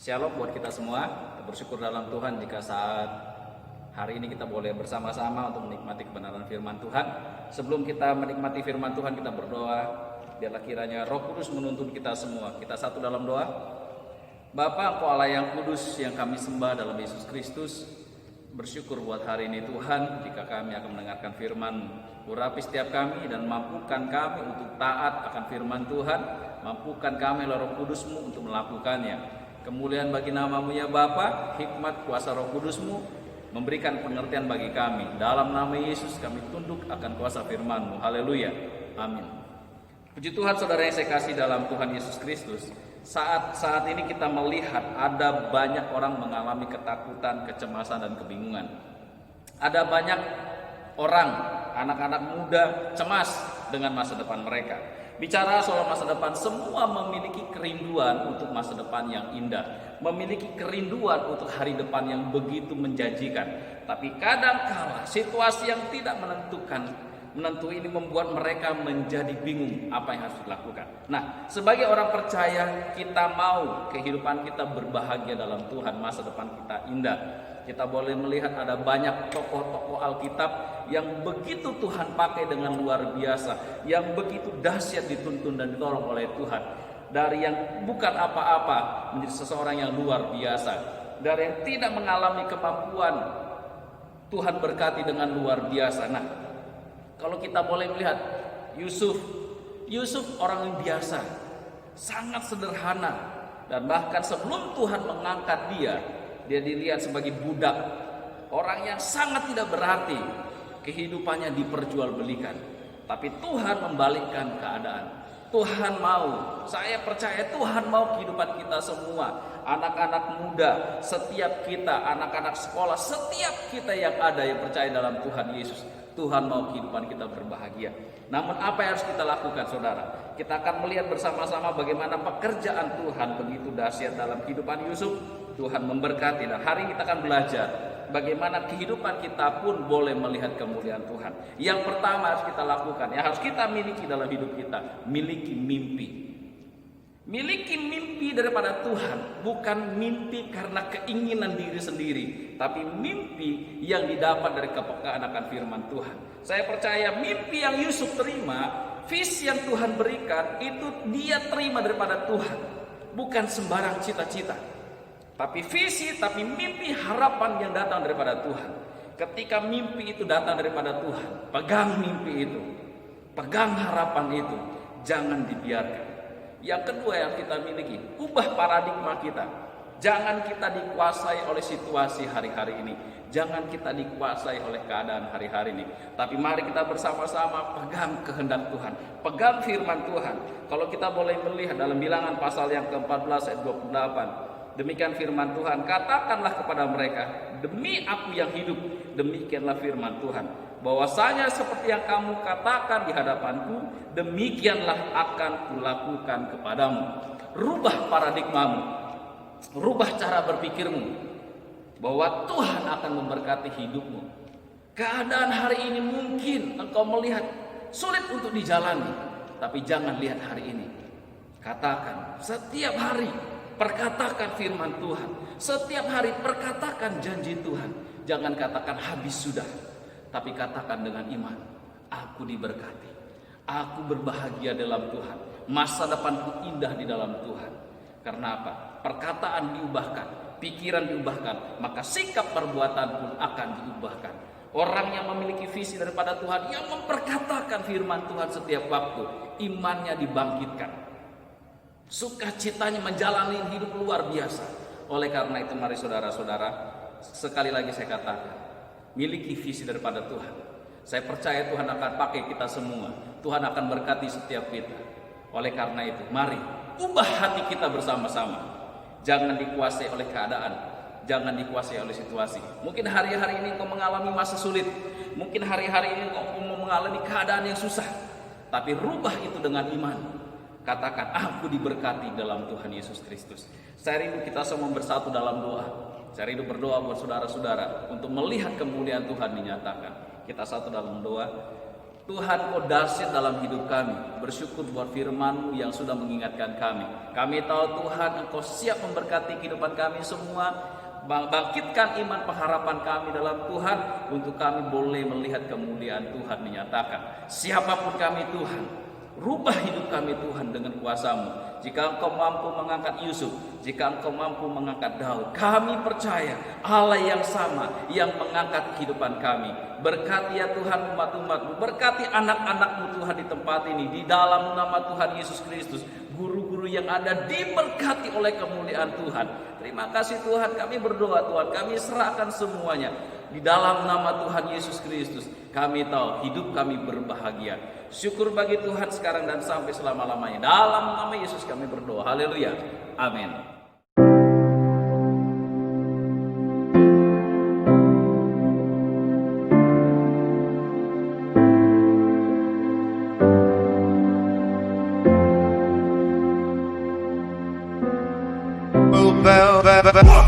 Shalom buat kita semua. Kita bersyukur dalam Tuhan jika saat hari ini kita boleh bersama-sama untuk menikmati kebenaran firman Tuhan. Sebelum kita menikmati firman Tuhan, kita berdoa. Biarlah kiranya Roh Kudus menuntun kita semua. Kita satu dalam doa. Bapa, Engkau Allah yang kudus yang kami sembah dalam Yesus Kristus. Bersyukur buat hari ini Tuhan, jika kami akan mendengarkan firman, urapi setiap kami dan mampukan kami untuk taat akan firman Tuhan. Mampukan kami oleh Roh Kudus-Mu untuk melakukannya. Kemuliaan bagi nama-Mu ya Bapa, hikmat kuasa Roh Kudus-Mu memberikan pengertian bagi kami. Dalam nama Yesus kami tunduk akan kuasa firman-Mu. Haleluya. Amin. Puji Tuhan saudara yang saya kasih dalam Tuhan Yesus Kristus. Saat ini kita melihat ada banyak orang mengalami ketakutan, kecemasan dan kebingungan. Ada banyak orang, anak-anak muda cemas dengan masa depan mereka. Bicara soal masa depan, semua memiliki kerinduan untuk masa depan yang indah, memiliki kerinduan untuk hari depan yang begitu menjanjikan. Tapi kadang-kala situasi yang tidak menentu ini membuat mereka menjadi bingung apa yang harus dilakukan. Nah, sebagai orang percaya, kita mau kehidupan kita berbahagia dalam Tuhan, masa depan kita indah. Kita boleh melihat ada banyak tokoh-tokoh Alkitab yang begitu Tuhan pakai dengan luar biasa, yang begitu dahsyat dituntun dan ditolong oleh Tuhan. Dari yang bukan apa-apa menjadi seseorang yang luar biasa, dari yang tidak mengalami kemampuan, Tuhan berkati dengan luar biasa. Nah, kalau kita boleh melihat Yusuf orang yang biasa, sangat sederhana, dan bahkan sebelum Tuhan mengangkat dia dilihat sebagai budak, orang yang sangat tidak berarti. Kehidupannya diperjualbelikan, tapi Tuhan membalikkan keadaan. Tuhan mau, saya percaya Tuhan mau kehidupan kita semua, anak-anak muda, setiap kita, anak-anak sekolah, setiap kita yang ada yang percaya dalam Tuhan Yesus. Tuhan mau kehidupan kita berbahagia. Namun apa yang harus kita lakukan saudara? Kita akan melihat bersama-sama bagaimana pekerjaan Tuhan begitu dahsyat dalam kehidupan Yusuf. Tuhan memberkati, dan hari ini kita akan belajar bagaimana kehidupan kita pun boleh melihat kemuliaan Tuhan. Yang pertama harus kita lakukan, yang harus kita miliki dalam hidup kita, miliki mimpi. Miliki mimpi daripada Tuhan, bukan mimpi karena keinginan diri sendiri, tapi mimpi yang didapat dari kepekaan akan firman Tuhan. Saya percaya mimpi yang Yusuf terima, visi yang Tuhan berikan, itu dia terima daripada Tuhan, bukan sembarang cita-cita. Tapi visi, tapi mimpi, harapan yang datang daripada Tuhan. Ketika mimpi itu datang daripada Tuhan, pegang mimpi itu, pegang harapan itu, jangan dibiarkan. Yang kedua yang kita miliki, ubah paradigma kita. Jangan kita dikuasai oleh situasi hari-hari ini, jangan kita dikuasai oleh keadaan hari-hari ini. Tapi mari kita bersama-sama pegang kehendak Tuhan, pegang firman Tuhan. Kalau kita boleh melihat dalam Bilangan pasal yang ke-14 ayat 28, demikian firman Tuhan, katakanlah kepada mereka, demi aku yang hidup, demikianlah firman Tuhan, bahwasanya seperti yang kamu katakan di hadapanku, demikianlah akan kulakukan kepadamu. Rubah paradigmamu, rubah cara berpikirmu, bahwa Tuhan akan memberkati hidupmu. Keadaan hari ini mungkin engkau melihat sulit untuk dijalani, tapi jangan lihat hari ini. Katakan setiap hari, perkatakan firman Tuhan. Setiap hari perkatakan janji Tuhan. Jangan katakan habis sudah, tapi katakan dengan iman, aku diberkati, aku berbahagia dalam Tuhan, masa depanku indah di dalam Tuhan. Karena apa? Perkataan diubahkan, pikiran diubahkan, maka sikap perbuatan pun akan diubahkan. Orang yang memiliki visi daripada Tuhan, yang memperkatakan firman Tuhan setiap waktu, imannya dibangkitkan, sukacitanya menjalani hidup luar biasa. Oleh karena itu mari saudara-saudara, sekali lagi saya katakan, miliki visi daripada Tuhan. Saya percaya Tuhan akan pakai kita semua, Tuhan akan berkati setiap kita. Oleh karena itu mari ubah hati kita bersama-sama. Jangan dikuasai oleh keadaan, jangan dikuasai oleh situasi. Mungkin hari-hari ini kau mengalami masa sulit, mungkin hari-hari ini kau mengalami keadaan yang susah, tapi rubah itu dengan iman. Katakan, aku diberkati dalam Tuhan Yesus Kristus. Saya rindu kita semua bersatu dalam doa. Saya rindu berdoa buat saudara-saudara untuk melihat kemuliaan Tuhan dinyatakan. Kita satu dalam doa. Tuhan, Kau dahsyat dalam hidup kami. Bersyukur buat firman-Mu yang sudah mengingatkan kami. Kami tahu Tuhan, Engkau siap memberkati kehidupan kami semua. Bangkitkan iman pengharapan kami dalam Tuhan, untuk kami boleh melihat kemuliaan Tuhan menyatakan. Siapapun kami Tuhan, rubah hidup kami Tuhan dengan kuasa-Mu. Jika Engkau mampu mengangkat Yusuf, jika Engkau mampu mengangkat Daud, kami percaya Allah yang sama yang mengangkat kehidupan kami. Berkati ya Tuhan umat-umat-Mu, berkati anak-anak-Mu Tuhan di tempat ini, di dalam nama Tuhan Yesus Kristus. Guru-guru yang ada diberkati oleh kemuliaan Tuhan. Terima kasih Tuhan, kami berdoa Tuhan, kami serahkan semuanya di dalam nama Tuhan Yesus Kristus. Kami tahu hidup kami berbahagia. Syukur bagi Tuhan sekarang dan sampai selama-lamanya. Dalam nama Yesus kami berdoa. Haleluya. Amin. Bell, bell, bell, bell.